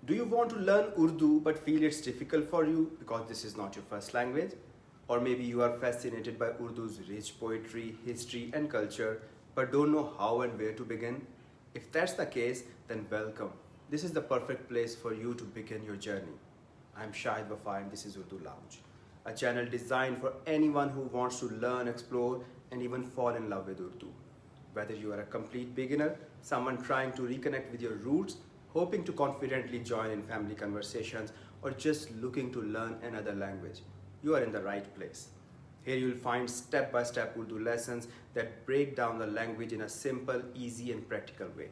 Do you want to learn Urdu but feel it's difficult for you because this is not your first language? Or maybe you are fascinated by Urdu's rich poetry, history and culture but don't know how and where to begin? If that's the case, then welcome. This is the perfect place for you to begin your journey. I'm Shahid Wafa and this is Urdu Lounge, a channel designed for anyone who wants to learn, explore and even fall in love with Urdu. Whether you are a complete beginner, someone trying to reconnect with your roots, hoping to confidently join in family conversations, or just looking to learn another language, you are in the right place. Here you will find step-by-step Urdu lessons that break down the language in a simple, easy and practical way.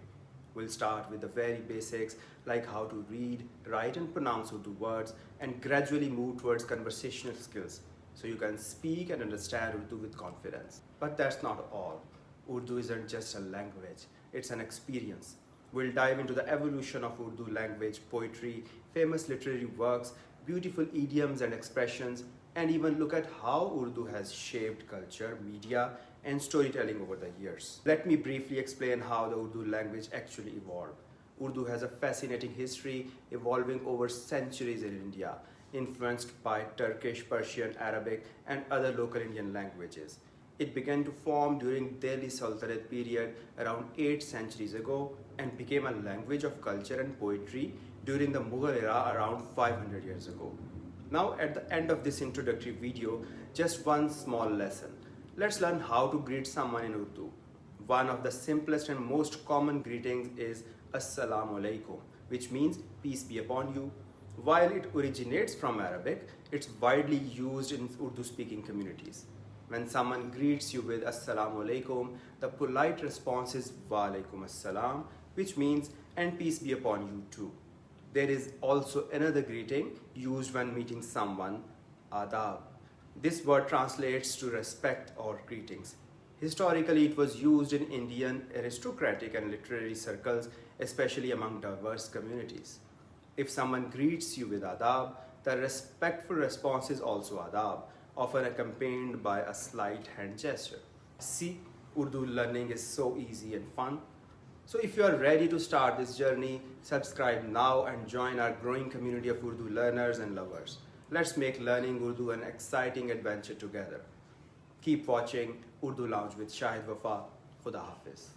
We'll start with the very basics like how to read, write and pronounce Urdu words and gradually move towards conversational skills so you can speak and understand Urdu with confidence. But that's not all. Urdu isn't just a language, it's an experience. We'll dive into the evolution of Urdu language, poetry, famous literary works, beautiful idioms and expressions, and even look at how Urdu has shaped culture, media, and storytelling over the years. Let me briefly explain how the Urdu language actually evolved. Urdu has a fascinating history, evolving over centuries in India, influenced by Turkish, Persian, Arabic, and other local Indian languages. It began to form during Delhi Sultanate period around 8 centuries ago and became a language of culture and poetry during the Mughal era around 500 years ago. Now at the end of this introductory video, just one small lesson. Let's learn how to greet someone in Urdu. One of the simplest and most common greetings is Assalamu alaikum, which means peace be upon you. While it originates from Arabic, it's widely used in Urdu-speaking communities. When someone greets you with Assalamu alaikum, the polite response is Wa alaikum assalam, which means and peace be upon you too. There is also another greeting used when meeting someone, adab. This word translates to respect or greetings. Historically, it was used in Indian aristocratic and literary circles, especially among diverse communities. If someone greets you with adab, the respectful response is also adab, often accompanied by a slight hand gesture. See, Urdu learning is so easy and fun. So if you are ready to start this journey, subscribe now and join our growing community of Urdu learners and lovers. Let's make learning Urdu an exciting adventure together. Keep watching Urdu Lounge with Shahid Wafa. Khuda Hafiz.